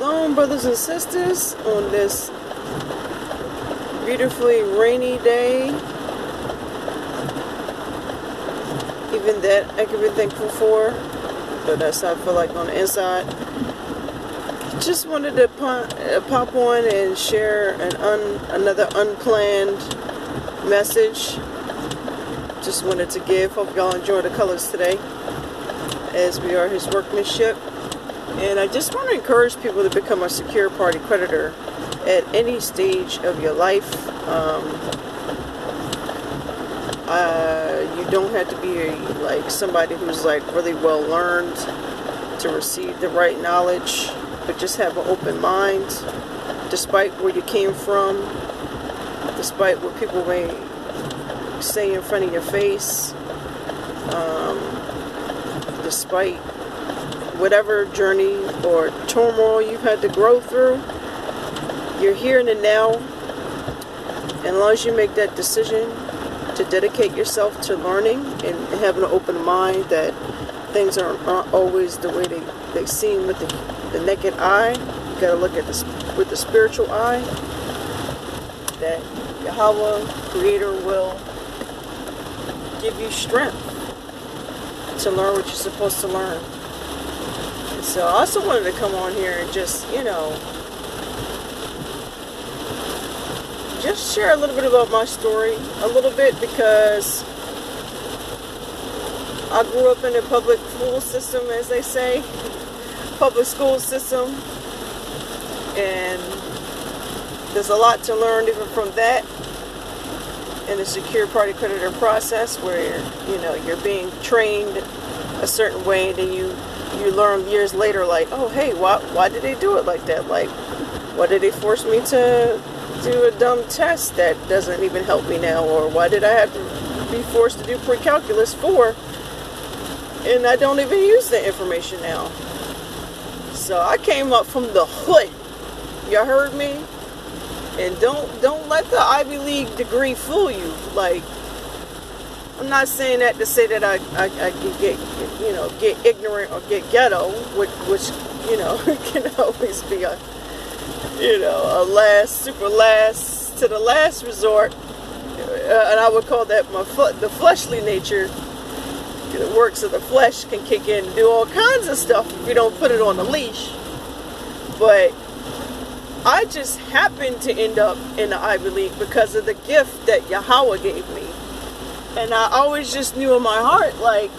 Shalom, brothers and sisters, on this beautifully rainy day. Even that I can be thankful for, but that's how I feel like on the inside. Just wanted to pop on and share another unplanned message. Just wanted to give. Hope y'all enjoy the colors today, as we are his workmanship. And I just want to encourage people to become a secure party creditor at any stage of your life. You don't have to be like somebody who's like really well learned to receive the right knowledge, but just have an open mind, despite where you came from, despite what people may say in front of your face, despite whatever journey or turmoil you've had to grow through. You're here in the now, and as long as you make that decision to dedicate yourself to learning and having an open mind that things aren't always the way they seem with the naked eye. You gotta look at this with the spiritual eye, that Yahweh, Creator, will give you strength to learn what you're supposed to learn. And so I also wanted to come on here and just share a little bit about my story, a little bit, because I grew up in a public school system, as they say, public school system, and there's a lot to learn even from that in the secure party creditor process, where you're being trained a certain way, and then you learn years later, like, oh hey, why did they do it like that? Like, why did they force me to do a dumb test that doesn't even help me now? Or why did I have to be forced to do pre-calculus 4 and I don't even use the information now? So I came up from the hood. You heard me? And don't let the Ivy League degree fool you. Like, I'm not saying that to say that I can get ignorant or get ghetto, which can always be a super last to the last resort, and I would call that the fleshly nature. The works of the flesh can kick in and do all kinds of stuff if you don't put it on a leash. But I just happened to end up in the Ivy League because of the gift that Yahweh gave me. And I always just knew in my heart, like,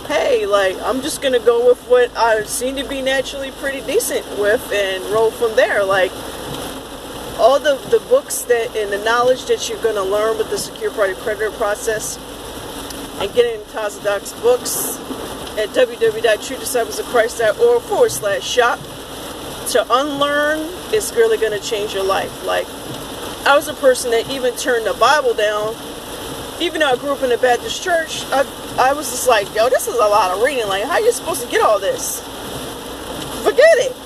hey, like, I'm just going to go with what I seem to be naturally pretty decent with and roll from there. Like, all the books and the knowledge that you're going to learn with the secure party creditor process, and getting Tazadoc's books at www.truedisciplesofchrist.org/shop to unlearn is really going to change your life. Like, I was a person that even turned the Bible down. Even though I grew up in a Baptist church, I was just like, yo, this is a lot of reading. Like, how are you supposed to get all this? Forget it.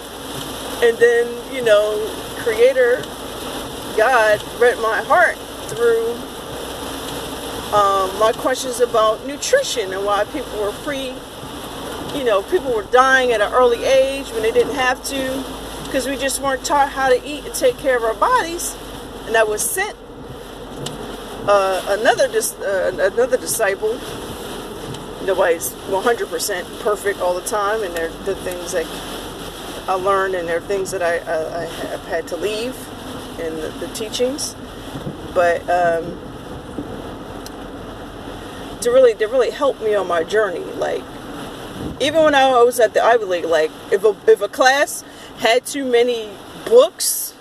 And then, Creator, God, read my heart through my questions about nutrition and why people were people were dying at an early age when they didn't have to, because we just weren't taught how to eat and take care of our bodies. And I was sent another disciple. Nobody's 100% perfect all the time, and there are the things that I learned, and there are things that I have had to leave in the teachings. But to really help me on my journey, like, even when I was at the Ivy League, like, if a class had too many books,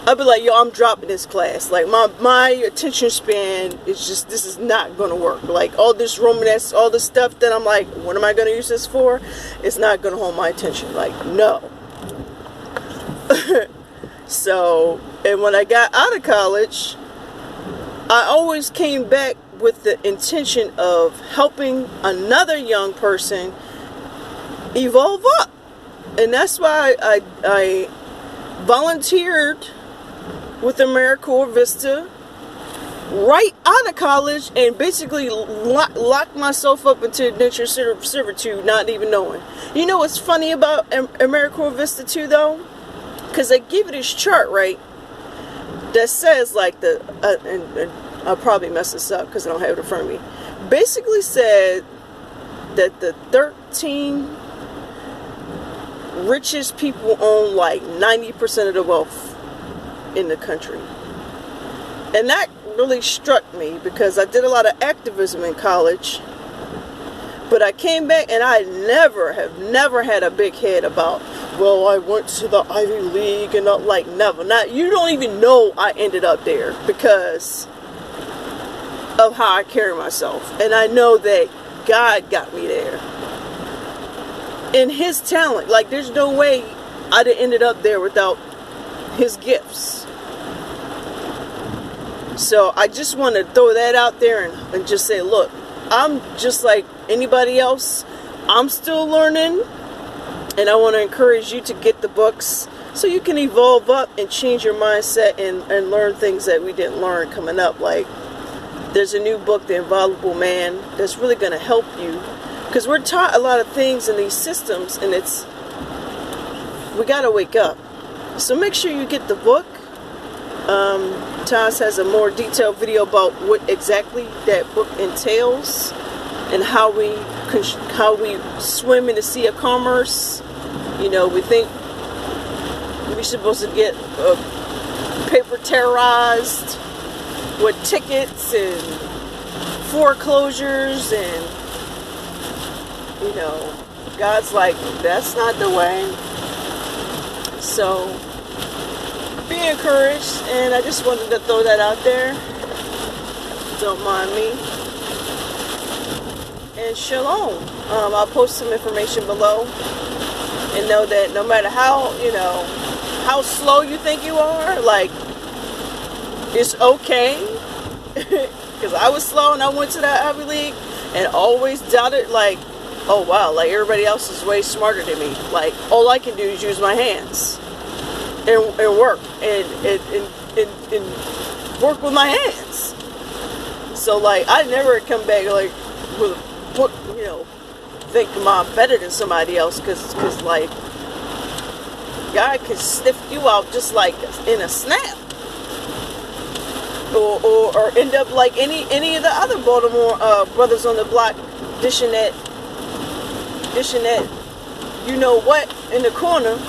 I'd be like, yo, I'm dropping this class. Like, my attention span is just, this is not going to work. Like, all this Romanesque, all this stuff that I'm like, what am I going to use this for? It's not going to hold my attention. Like, no. So, and when I got out of college, I always came back with the intention of helping another young person evolve up. And that's why I volunteered with AmeriCorps Vista right out of college and basically locked myself up into indentured servitude, not even knowing. You know what's funny about AmeriCorps Vista 2 though? Because they give it this chart, right, that says like and I'll probably mess this up because I don't have it in front of me. Basically said that the 13 richest people own like 90% of the wealth in the country. And that really struck me because I did a lot of activism in college. But I came back and I never had a big head about, well, I went to the Ivy League and like never. Not, you don't even know I ended up there because of how I carry myself. And I know that God got me there. In His talent. Like there's no way I'd have ended up there without His gifts. So I just want to throw that out there and just say, look, I'm just like anybody else. I'm still learning, and I want to encourage you to get the books so you can evolve up and change your mindset and learn things that we didn't learn coming up. Like there's a new book, The Inviolable Man, that's really going to help you because we're taught a lot of things in these systems, and we got to wake up. So make sure you get the book. Taz has a more detailed video about what exactly that book entails and how we swim in the sea of commerce. You know, we think we're supposed to get paper terrorized with tickets and foreclosures, and you know, God's like, that's not the way. So be encouraged, and I just wanted to throw that out there. Don't mind me. And shalom. I'll post some information below, and know that no matter how, you know, how slow you think you are, like it's okay. Because I was slow and I went to that Ivy League and always doubted, like, oh wow, like everybody else is way smarter than me. Like all I can do is use my hands. And work and work with my hands. So like I never come back like with a book, you know, think I'm better than somebody else, because like God can sniff you out just like in a snap, or end up like any of the other Baltimore brothers on the block dishing that you know what in the corner,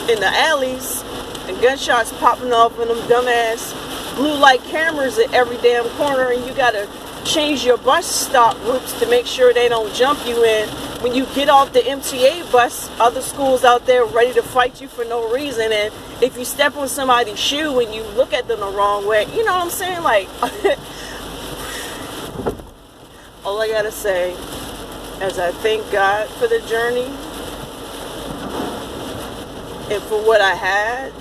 in the alleys. And gunshots popping off in them dumbass blue light cameras at every damn corner, and you gotta change your bus stop routes to make sure they don't jump you in. When you get off the MTA bus, other schools out there ready to fight you for no reason, and if you step on somebody's shoe and you look at them the wrong way, you know what I'm saying? Like, all I gotta say is I thank God for the journey and for what I had.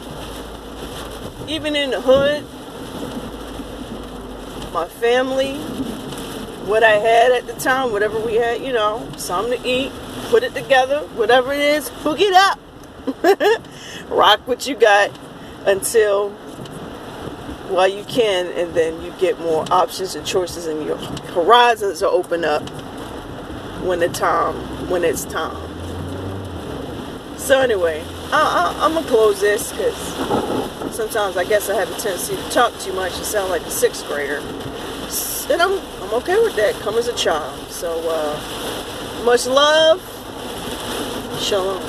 Even in the hood, my family, what I had at the time, whatever we had, you know, something to eat, put it together, whatever it is, hook it up. Rock what you got until while you can, and then you get more options and choices, and your horizons are open up when it's time. So anyway, I'm gonna close this because sometimes I guess I have a tendency to talk too much and sound like a 6th grader, and I'm okay with that. Come as a child. So much love. Shalom.